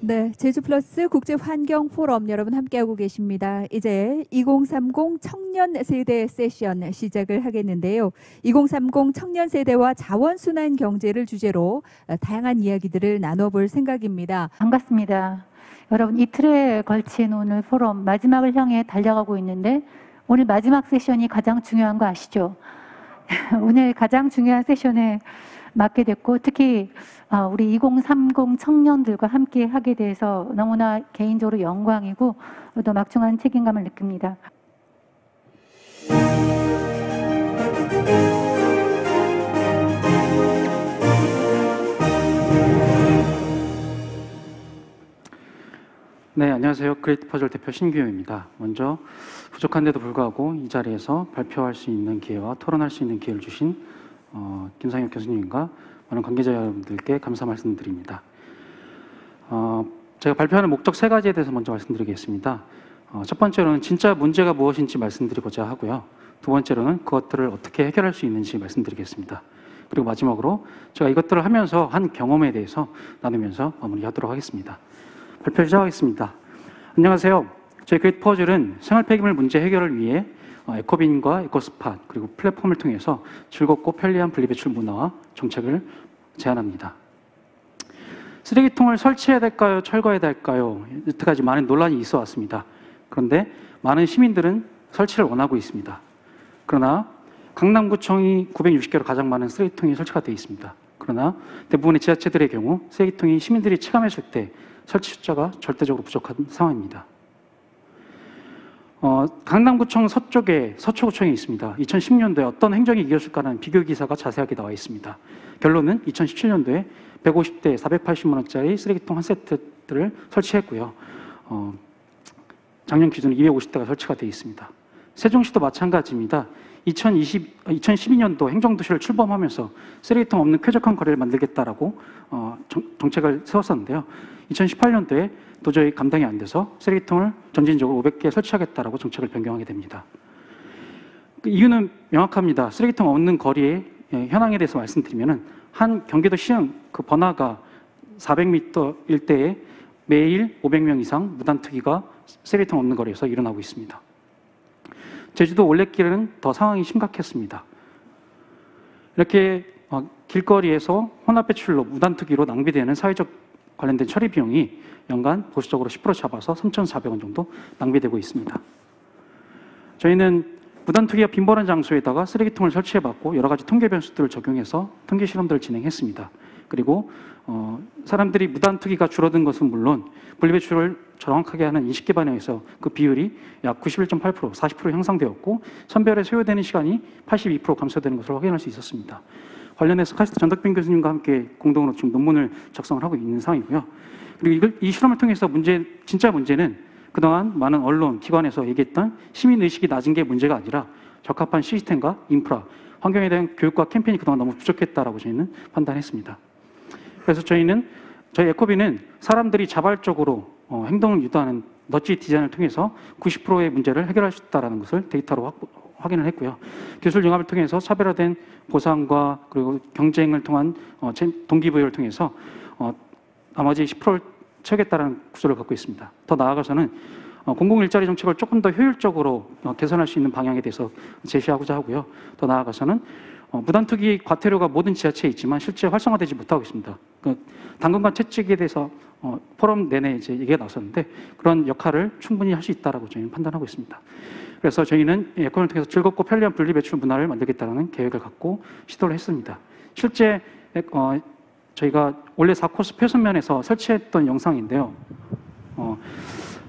네, 제주플러스 국제환경포럼 여러분 함께하고 계십니다. 이제 2030 청년 세대 세션 시작을 하겠는데요. 2030 청년 세대와 자원순환 경제를 주제로 다양한 이야기들을 나눠볼 생각입니다. 반갑습니다. 여러분, 이틀에 걸친 오늘 포럼 마지막을 향해 달려가고 있는데 오늘 마지막 세션이 가장 중요한 거 아시죠? 오늘 가장 중요한 세션에 맡게 됐고, 특히 우리 2030 청년들과 함께 하게 돼서 너무나 개인적으로 영광이고 또 막중한 책임감을 느낍니다. 네, 안녕하세요. 그레이트 퍼즐 대표 신규효입니다. 먼저 부족한데도 불구하고 이 자리에서 발표할 수 있는 기회와 토론할 수 있는 기회를 주신 김상혁 교수님과 많은 관계자 여러분들께 감사 말씀드립니다. 제가 발표하는 목적 3가지에 대해서 먼저 말씀드리겠습니다. 첫 번째로는 진짜 문제가 무엇인지 말씀드리고자 하고요. 두 번째로는 그것들을 어떻게 해결할 수 있는지 말씀드리겠습니다. 그리고 마지막으로 제가 이것들을 하면서 한 경험에 대해서 나누면서 마무리하도록 하겠습니다. 발표 시작하겠습니다. 안녕하세요. 저희 그레이트 퍼즐은 생활 폐기물 문제 해결을 위해 에코빈과 에코스팟 그리고 플랫폼을 통해서 즐겁고 편리한 분리배출 문화와 정책을 제안합니다. 쓰레기통을 설치해야 될까요? 철거해야 될까요? 여태까지 많은 논란이 있어 왔습니다. 그런데 많은 시민들은 설치를 원하고 있습니다. 그러나 강남구청이 960개로 가장 많은 쓰레기통이 설치가 되어 있습니다. 그러나 대부분의 지자체들의 경우 쓰레기통이 시민들이 체감했을 때 설치 숫자가 절대적으로 부족한 상황입니다. 강남구청 서쪽에 서초구청이 있습니다. 2010년도에 어떤 행정이 이겼을까라는 비교 기사가 자세하게 나와 있습니다. 결론은 2017년도에 150대 480만 원짜리 쓰레기통 한 세트들을 설치했고요. 작년 기준 250대가 설치가 되어 있습니다. 세종시도 마찬가지입니다. 2012년도 행정도시를 출범하면서 쓰레기통 없는 쾌적한 거리를 만들겠다라고 정책을 세웠었는데요. 2018년도에 도저히 감당이 안 돼서 쓰레기통을 점진적으로 500개 설치하겠다라고 정책을 변경하게 됩니다. 그 이유는 명확합니다. 쓰레기통 없는 거리의 현황에 대해서 말씀드리면은 한 경기도 시흥 그 번화가 400m 일대에 매일 500명 이상 무단 투기가 쓰레기통 없는 거리에서 일어나고 있습니다. 제주도 올레길은 더 상황이 심각했습니다. 이렇게 길거리에서 혼합 배출로 무단 투기로 낭비되는 사회적 관련된 처리 비용이 연간 보수적으로 10% 잡아서 3,400원 정도 낭비되고 있습니다. 저희는 무단 투기가 빈번한 장소에다가 쓰레기통을 설치해봤고 여러 가지 통계 변수들을 적용해서 통계 실험들을 진행했습니다. 그리고 사람들이 무단 투기가 줄어든 것은 물론 분리배출을 정확하게 하는 인식 기반에서 그 비율이 약 91.8%, 40% 향상되었고 선별에 소요되는 시간이 82% 감소되는 것을 확인할 수 있었습니다. 관련해서 카시트 전덕빈 교수님과 함께 공동으로 지금 논문을 작성을 하고 있는 상황이고요. 그리고 이 실험을 통해서 진짜 문제는 그동안 많은 언론, 기관에서 얘기했던 시민의식이 낮은 게 문제가 아니라 적합한 시스템과 인프라, 환경에 대한 교육과 캠페인이 그동안 너무 부족했다라고 저희는 판단했습니다. 그래서 저희 에코빈은 사람들이 자발적으로 행동을 유도하는 너치 디자인을 통해서 90%의 문제를 해결할 수 있다는 것을 데이터로 확인을 했고요. 기술 융합을 통해서 차별화된 보상과 그리고 경쟁을 통한 동기부여를 통해서 나머지 10%를 채우겠다는 구조를 갖고 있습니다. 더 나아가서는 공공일자리 정책을 조금 더 효율적으로 개선할 수 있는 방향에 대해서 제시하고자 하고요. 더 나아가서는 무단투기 과태료가 모든 지자체에 있지만 실제 활성화되지 못하고 있습니다. 당근과 채찍에 대해서 포럼 내내 이제 얘기가 나왔었는데 그런 역할을 충분히 할 수 있다라고 저희는 판단하고 있습니다. 그래서 저희는 에코를 통해서 즐겁고 편리한 분리배출 문화를 만들겠다는 계획을 갖고 시도를 했습니다. 실제 저희가 원래 4코스 표선면에서 설치했던 영상인데요.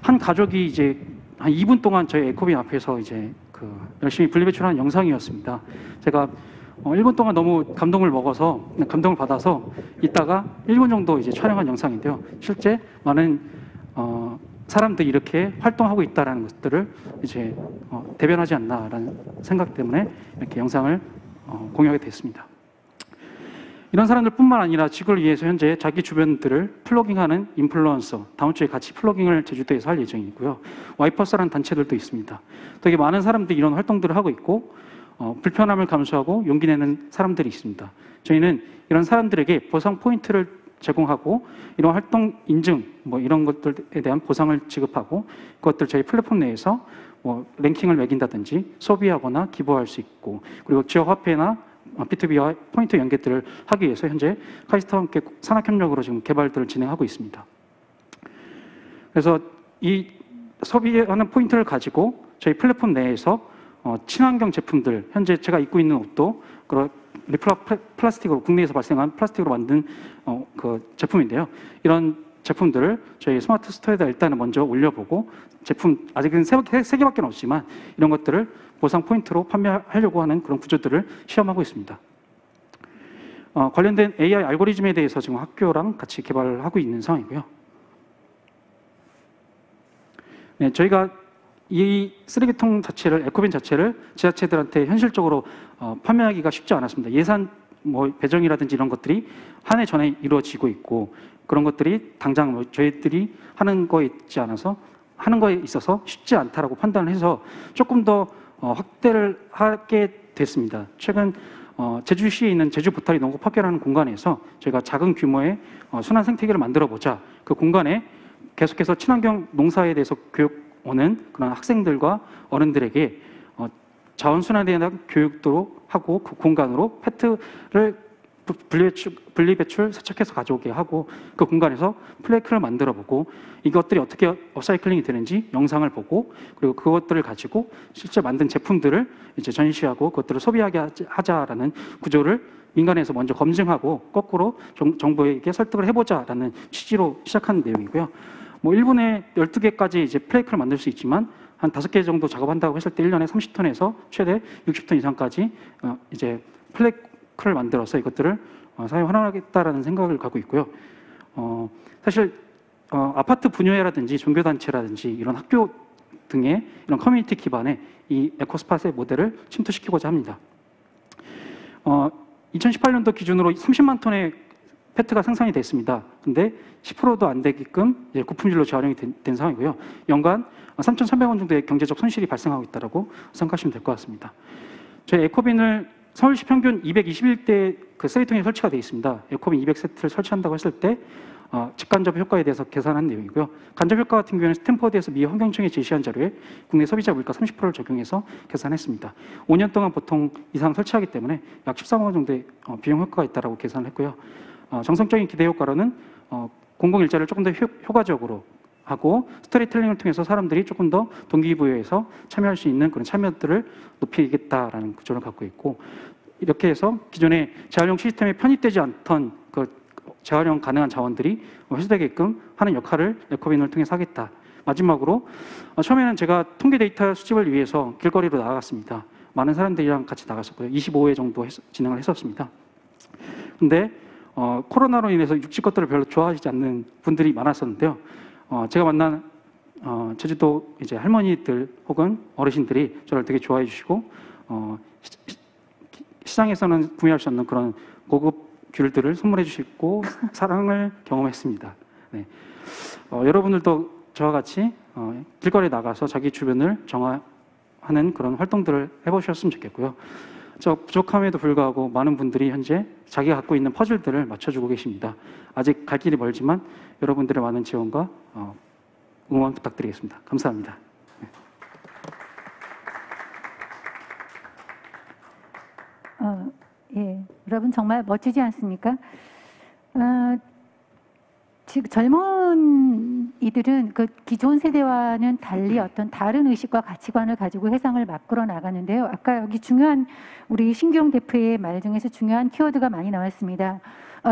한 가족이 이제 한 2분 동안 저희 에코빈 앞에서 이제 열심히 분리배출하는 영상이었습니다. 제가 1분 동안 너무 감동을 받아서 이따가 1분 정도 이제 촬영한 영상인데요. 실제 많은 사람들이 이렇게 활동하고 있다는 것들을 이제 대변하지 않나라는 생각 때문에 이렇게 영상을 공유하게 됐습니다. 이런 사람들뿐만 아니라 지구를 위해서 현재 자기 주변들을 플로깅하는 인플루언서, 다음 주에 같이 플로깅을 제주도에서 할 예정이고요. 와이퍼스라는 단체들도 있습니다. 되게 많은 사람들이 이런 활동들을 하고 있고 불편함을 감수하고 용기 내는 사람들이 있습니다. 저희는 이런 사람들에게 보상 포인트를 제공하고 이런 활동 인증 뭐 이런 것들에 대한 보상을 지급하고 그것들 저희 플랫폼 내에서 뭐 랭킹을 매긴다든지 소비하거나 기부할 수 있고 그리고 지역 화폐나 B2B와 포인트 연계들을 하기 위해서 현재 카이스트와 함께 산학협력으로 지금 개발들을 진행하고 있습니다. 그래서 이 소비하는 포인트를 가지고 저희 플랫폼 내에서 친환경 제품들, 현재 제가 입고 있는 옷도 그런 플라스틱으로 국내에서 발생한 플라스틱으로 만든 그 제품인데요. 이런 제품들을 저희 스마트 스토어에다 일단은 먼저 올려보고 제품 아직은 세 개밖에 없지만 이런 것들을 보상 포인트로 판매하려고 하는 그런 구조들을 시험하고 있습니다. 관련된 AI 알고리즘에 대해서 지금 학교랑 같이 개발을 하고 있는 상황이고요. 네, 저희가 이 쓰레기통 자체를 에코빈 자체를 지자체들한테 현실적으로 판매하기가 쉽지 않았습니다. 예산 뭐 배정이라든지 이런 것들이 한 해 전에 이루어지고 있고 그런 것들이 당장 뭐 저희들이 하는 거에 있지 않아서 하는 거에 있어서 쉽지 않다라고 판단을 해서 조금 더 확대를 하게 됐습니다. 최근 제주시에 있는 제주 보타리 농업학교라는 공간에서 저희가 작은 규모의 순환 생태계를 만들어 보자. 그 공간에 계속해서 친환경 농사에 대해서 교육 오는 그런 학생들과 어른들에게 자원순환에 대한 교육도 하고 그 공간으로 페트를 분리배출 세척해서 가져오게 하고 그 공간에서 플레이크를 만들어 보고 이것들이 어떻게 업사이클링이 되는지 영상을 보고 그리고 그것들을 가지고 실제 만든 제품들을 이제 전시하고 그것들을 소비하게 하자라는 구조를 민간에서 먼저 검증하고 거꾸로 정부에게 설득을 해보자라는 취지로 시작한 내용이고요. 뭐 1분에 12개까지 이제 플레이크를 만들 수 있지만 한 5개 정도 작업한다고 했을 때 1년에 30톤에서 최대 60톤 이상까지 이제 플레이크를 만들어서 이것들을 사용하겠다라는 생각을 갖고 있고요. 사실 아파트 분유회라든지 종교단체라든지 이런 학교 등의 이런 커뮤니티 기반의 이 에코스팟의 모델을 침투시키고자 합니다. 2018년도 기준으로 30만 톤의 페트가 생산이 됐습니다. 근데 10%도 안 되게끔 이제 고품질로 재활용이 된 상황이고요. 연간 3,300원 정도의 경제적 손실이 발생하고 있다고 생각하시면 될 것 같습니다. 저희 에코빈을 서울시 평균 221대 그 쓰레기통에 설치가 되어 있습니다. 에코빈 200세트를 설치한다고 했을 때 직간접 효과에 대해서 계산한 내용이고요. 간접 효과 같은 경우에는 스탠퍼드에서 미 환경청이 제시한 자료에 국내 소비자 물가 30%를 적용해서 계산했습니다. 5년 동안 보통 이상 설치하기 때문에 약 13억 원 정도의 비용 효과가 있다고 계산을 했고요. 정성적인 기대 효과로는 공공일자를 조금 더 효과적으로 하고 스토리텔링을 통해서 사람들이 조금 더 동기부여해서 참여할 수 있는 그런 참여들을 높이겠다라는 구조를 갖고 있고 이렇게 해서 기존의 재활용 시스템에 편입되지 않던 그 재활용 가능한 자원들이 회수되게끔 하는 역할을 에코빈을 통해서 하겠다. 마지막으로 처음에는 제가 통계 데이터 수집을 위해서 길거리로 나갔습니다. 많은 사람들이랑 같이 나갔었고요. 25회 정도 진행을 했었습니다. 근데 코로나로 인해서 육지 것들을 별로 좋아하지 않는 분들이 많았었는데요. 제가 만난 제주도 이제 할머니들 혹은 어르신들이 저를 되게 좋아해 주시고 시장에서는 구매할 수 없는 그런 고급 귤들을 선물해 주시고 사랑을 경험했습니다. 네. 여러분들도 저와 같이 길거리에 나가서 자기 주변을 정화하는 그런 활동들을 해보셨으면 좋겠고요. 저 부족함에도 불구하고 많은 분들이 현재 자기가 갖고 있는 퍼즐들을 맞춰주고 계십니다. 아직 갈 길이 멀지만 여러분들의 많은 지원과 응원 부탁드리겠습니다. 감사합니다. 예, 여러분 정말 멋지지 않습니까? 지금 젊은 이들은 그 기존 세대와는 달리 어떤 다른 의식과 가치관을 가지고 세상을 바꾸어 나가는데요. 아까 여기 중요한 우리 신규영 대표의 말 중에서 중요한 키워드가 많이 나왔습니다.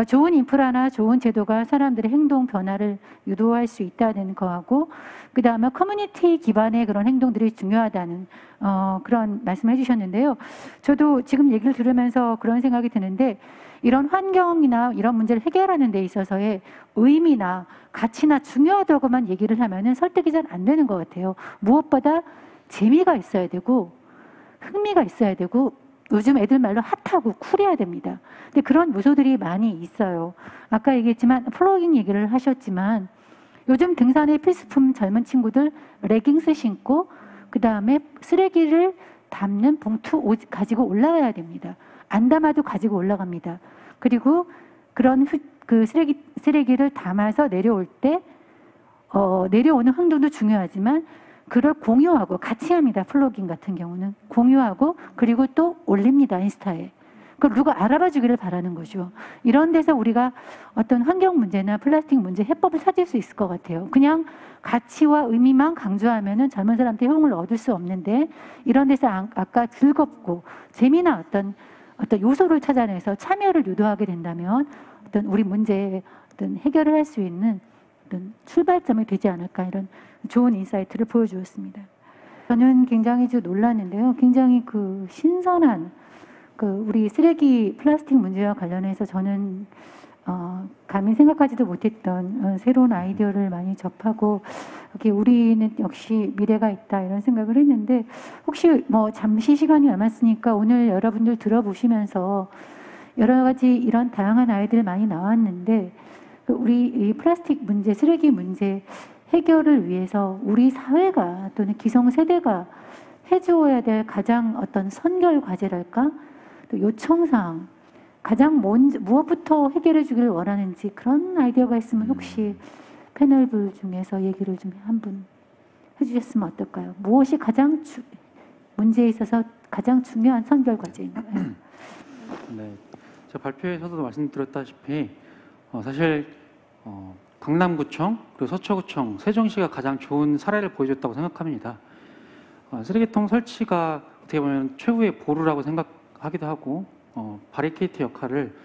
좋은 인프라나 좋은 제도가 사람들의 행동 변화를 유도할 수 있다는 거하고 그 다음에 커뮤니티 기반의 그런 행동들이 중요하다는 그런 말씀을 해주셨는데요. 저도 지금 얘기를 들으면서 그런 생각이 드는데 이런 환경이나 이런 문제를 해결하는 데 있어서의 의미나 가치나 중요하다고만 얘기를 하면은 설득이 잘 안 되는 것 같아요. 무엇보다 재미가 있어야 되고 흥미가 있어야 되고 요즘 애들 말로 핫하고 쿨해야 됩니다. 근데 그런 요소들이 많이 있어요. 아까 얘기했지만 플로깅 얘기를 하셨지만 요즘 등산의 필수품 젊은 친구들 레깅스 신고 그 다음에 쓰레기를 담는 봉투 가지고 올라가야 됩니다. 안 담아도 가지고 올라갑니다. 그리고 그런 그 쓰레기를 담아서 내려올 때 내려오는 환경도 중요하지만 그걸 공유하고 같이 합니다. 플로깅 같은 경우는 공유하고 그리고 또 올립니다. 인스타에. 그걸 누가 알아봐 주기를 바라는 거죠. 이런 데서 우리가 어떤 환경 문제나 플라스틱 문제 해법을 찾을 수 있을 것 같아요. 그냥 가치와 의미만 강조하면은 젊은 사람한테 호응을 얻을 수 없는데 이런 데서 아까 즐겁고 재미난 어떤 요소를 찾아내서 참여를 유도하게 된다면 어떤 우리 문제에 어떤 해결을 할 수 있는 어떤 출발점이 되지 않을까 이런 좋은 인사이트를 보여주었습니다. 저는 굉장히 좀 놀랐는데요. 굉장히 그 신선한 우리 쓰레기 플라스틱 문제와 관련해서 저는 감히 생각하지도 못했던 새로운 아이디어를 많이 접하고 우리는 역시 미래가 있다 이런 생각을 했는데 혹시 뭐 잠시 시간이 남았으니까 오늘 여러분들 들어보시면서 여러 가지 이런 다양한 아이디어들 많이 나왔는데 우리 이 플라스틱 문제, 쓰레기 문제 해결을 위해서 우리 사회가 또는 기성세대가 해주어야 될 가장 어떤 선결 과제랄까? 또 요청사항, 가장 무엇부터 해결해 주기를 원하는지 그런 아이디어가 있으면 혹시 패널분 중에서 얘기를 좀 한 분 해주셨으면 어떨까요? 무엇이 가장 문제에 있어서 가장 중요한 선결 과제인가요? 네, 제가 발표에서도 말씀드렸다시피 사실 강남구청 그리고 서초구청, 세종시가 가장 좋은 사례를 보여줬다고 생각합니다. 쓰레기통 설치가 어떻게 보면 최후의 보루라고 생각하기도 하고 바리케이트 역할을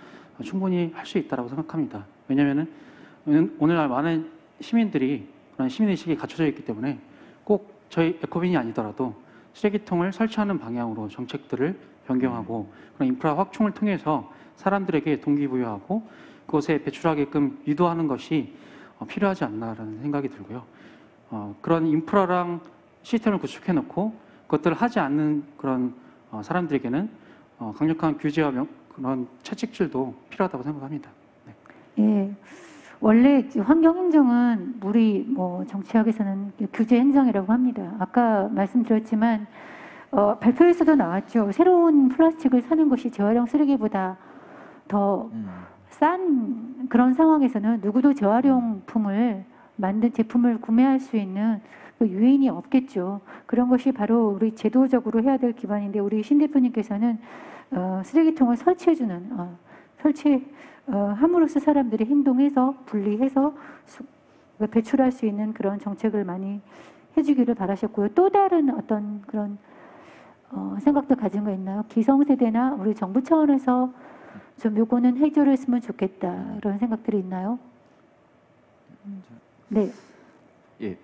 충분히 할 수 있다고 생각합니다. 왜냐하면 오늘날 많은 시민들이 그런 시민의식이 갖춰져 있기 때문에 꼭 저희 에코빈이 아니더라도 쓰레기통을 설치하는 방향으로 정책들을 변경하고 그런 인프라 확충을 통해서 사람들에게 동기부여하고 그것에 배출하게끔 유도하는 것이 필요하지 않나라는 생각이 들고요. 그런 인프라랑 시스템을 구축해놓고 그것들을 하지 않는 그런 사람들에게는 강력한 규제와 그런 채찍질도 필요하다고 생각합니다. 네. 예, 원래 환경행정은 우리 정치학에서는 규제 행정이라고 합니다. 아까 말씀드렸지만 발표에서도 나왔죠. 새로운 플라스틱을 사는 것이 재활용 쓰레기보다 더 싼 그런 상황에서는 누구도 재활용품을 만든 제품을 구매할 수 있는 그 유인이 없겠죠. 그런 것이 바로 우리 제도적으로 해야 될 기반인데 우리 신 대표님께서는 쓰레기통을 함으로써 사람들이 행동해서 분리해서 배출할 수 있는 그런 정책을 많이 해주기를 바라셨고요. 또 다른 어떤 그런 생각도 가진 거 있나요? 기성세대나 우리 정부 차원에서 좀 요거는 해결을 했으면 좋겠다 이런 생각들이 있나요? 네. 예.